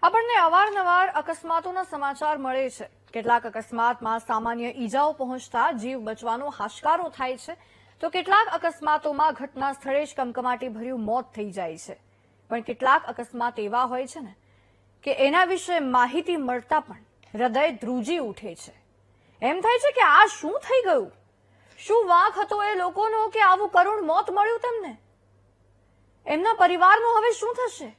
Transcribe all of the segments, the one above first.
આપણને અવારનવાર અકસ્માતોના સમાચાર મળે છે। કેટલાક અકસ્માતમાં સામાન્ય ઈજાઓ પહોંચતા જીવ બચવાનો હાશકારો થાય છે, તો કેટલાક અકસ્માતોમાં ઘટના સ્થળે જ કમકમાટીભર્યું મોત થઈ જાય છે। પણ કેટલાક અકસ્માત એવા હોય છે ને કે એના વિશે માહિતી મળતા પણ હૃદય ધ્રુજી ઉઠે છે। એમ થાય છે કે આ શું થઈ ગયું? શું વાંક હતો એ લોકોનો કે આવું કરુણ મોત મળ્યું તેમને? એમના પરિવારનું હવે શું થશે?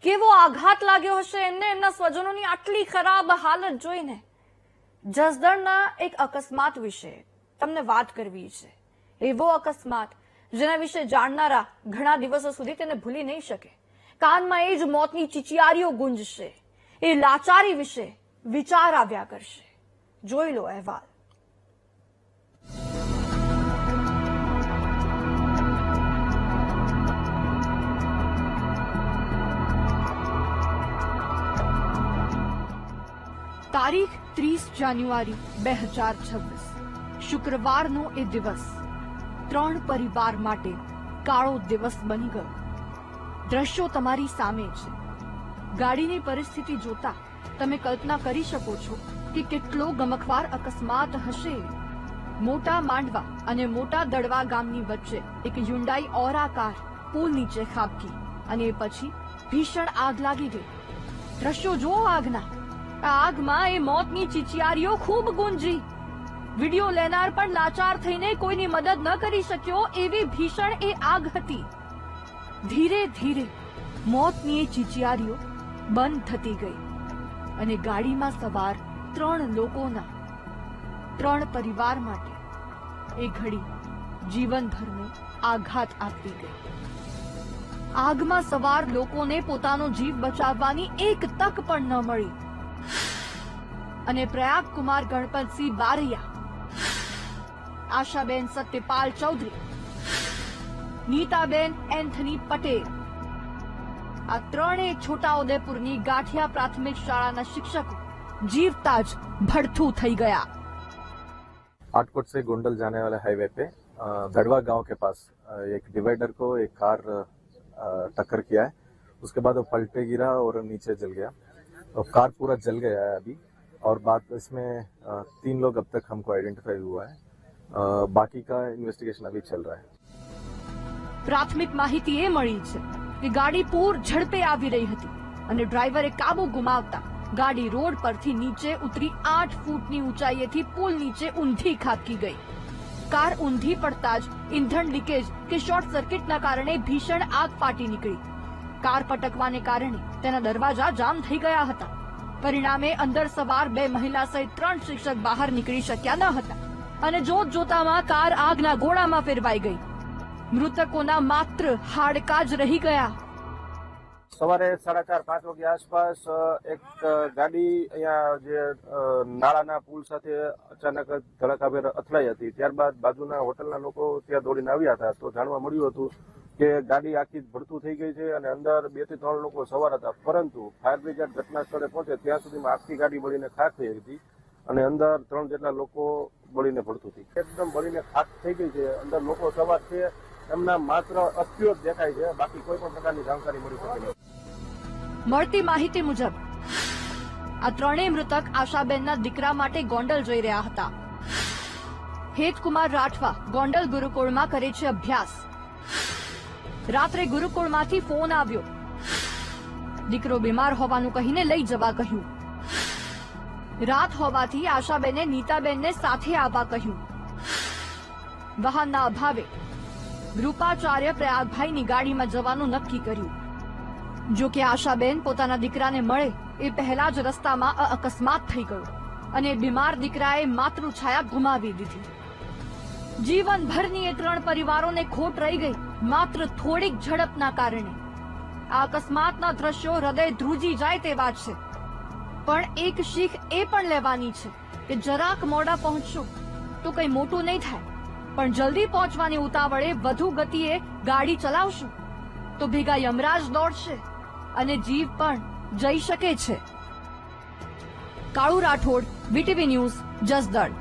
કેવો આઘાત લાગ્યો હશે એમને એમના સ્વજનોની આટલી ખરાબ હાલત જોઈને? જસદણના એક અકસ્માત વિશે તમને વાત કરવી છે। એવો અકસ્માત જેના વિશે જાણનારા ઘણા દિવસો સુધી તેને ભૂલી નહીં શકે। કાનમાં એ જ મોતની ચીચિયારીઓ ગુંજશે। એ લાચારી વિશે વિચાર આવ્યા કરશે। જોઈ લો અહેવાલ। તારીખ 30 જાન્યુઆરી 2026 શુક્રવારનો એ દિવસ 3 પરિવાર માટે કાળો દિવસ બની ગયો। દ્રશ્યો તમારી સામે છે। ગાડીની પરિસ્થિતિ જોતા તમે કલ્પના કરી શકો છો કે કેટલો ગમખ્વાર અકસ્માત હશે। મોટા માંડવા અને મોટા દડવા ગામની વચ્ચે એક હ્યુન્ડાઈ ઓરા કાર પુલ નીચે ખાબકી અને પછી ભીષણ આગ લાગી ગઈ। દ્રશ્યો જો આગના। આગમાં એ મોતની ચીચિયારીઓ ખૂબ ગુંજી। વિડિયો લેનાર પણ લાચાર થઈને કોઈની મદદ ન કરી શક્યો, એવી ભીષણ એ આગ હતી। ધીરે ધીરે મોતની એ ચીચિયારીઓ બંધ થતી ગઈ અને ગાડીમાં સવાર 3 લોકોના 3 પરિવાર માટે એ ઘડી જીવનભરનો આઘાત આપતી ગઈ। આગમાં સવાર લોકોને પોતાનો જીવ બચાવવાની એક તક પણ ન મળી અને પ્રયાગ કુમાર ગણપતસિંહ બારૈયા, આશાબેન સત્યપાલ ચૌધરી, નીતાબેન એન્થની પટેલ આ ત્રણેય છોટાઉદેપુરની ગાંઠિયા પ્રાથમિક શાળાના શિક્ષકો જીવતા જ ભડથું થઈ ગયા। आटकोट से गोंडल जाने वाले हाईवे पे दड़वा गांव के पास एक डिवाइडर को एक कार टक्कर किया है। उसके बाद वो पलटे गिरा और नीचे जल गया। तो कार पूरा जल गया है अभी, और बात इसमें 3 लोग अब तक हमको आइडेंटिफाई हुआ है। बाकी का इन्वेस्टिगेशन अभी चल रहा है। પ્રાથમિક માહિતી એ મળી છે કે ગાડી પૂર ઝડપે આવી રહી હતી અને ડ્રાઈવરે કાબુ ગુમાવતા ગાડી રોડ પરથી નીચે ઉતરી 8 ફૂટની ઊંચાઈએથી પુલ નીચે ઊંધી ખાબકી ગઈ। કાર ઊંધી પડતા જ ઇંધણ લીકેજ કે શોર્ટ સર્કિટના કારણે ભીષણ આગ ફાટી નીકળી। કાર પટકવાને કારણે તેના દરવાજા જામ થઈ ગયા હતા। પરિણામે અંદર સવાર 2 મહિલા સહિત 3 શિક્ષક બહાર નીકળી શક્યા ન હતા અને જોત જોતામાં કાર આગના ગોળામાં ફેરવાઈ ગઈ। મૃતકોના માત્ર હાડકા જ રહી ગયા। સવારે 4:30-5 વાગે આસપાસ એક ગાડી અહીંયા જે નાળાના પુલ સાથે અચાનક ધડાકાભેર અથડાઈ હતી। ત્યારબાદ બાજુના હોટલના લોકો ત્યાં દોડીને આવ્યા હતા, તો જાણવા મળ્યું હતું કે ગાડી આખી ભડથું થઈ ગઈ છે અને અંદર 2 થી 3 લોકો સવાર હતા, પરંતુ ફાયર બ્રિગેડ ઘટના સ્થળે પહોંચે ત્યાં સુધીમાં આખી ગાડી બળીને ખાક થઈ હતી અને અંદર 3 જેટલા લોકો બળીને ભડથું થઈ, એકદમ બળીને ખાક થઈ ગઈ છે। અંદર લોકો સવાર છે એમના માત્ર અસ્થિઓ જ દેખાય છે, બાકી કોઈ પણ પ્રકારની જાણકારી મળી શકે નહીં। મળતી માહિતી મુજબ આ ત્રણેય મૃતક આશાબેનના દીકરા માટે ગોંડલ જઈ રહ્યા હતા। હેતકુમાર રાઠવા ગોંડલ ગુરુકુળમાં કરે છે અભ્યાસ। રાત્રે ગુરુકુળમાંથી ફોન આવ્યો, દીકરો બીમાર હોવાનું કહીને લઈ જવા કહ્યું। રાત હોવાથી આશાબેને નીતાબેનને સાથે આવવા કહ્યું। વાહનના અભાવે રૂપાચાર્ય પ્રયાગભાઈની ગાડીમાં જવાનું નક્કી કર્યું। જો કે આશાબેન પોતાના દીકરાને મળે એ પહેલા જ રસ્તામાં અકસ્માત થઈ ગયો અને બીમાર દીકરાએ માતૃછાયા ગુમાવી દીધી। જીવનભરની એ 3 પરિવારોને ખોટ રહી ગઈ માત્ર થોડીક ઝડપના કારણે। આ અકસ્માતના દ્રશ્યો હૃદય ધ્રુજી જાય તેવા છે, પણ એક શીખ એ પણ લેવાની છે કે જરાક મોડા પહોંચશો તો કંઈ મોટું નહીં થાય, પણ જલ્દી પહોંચવાની ઉતાવળે વધુ ગતિએ ગાડી ચલાવશો તો ભેગા યમરાજ દોડશે અને જીવ પણ જઈ શકે છે। કાળુ રાઠોડ, વીટીવી ન્યૂઝ, જસદણ।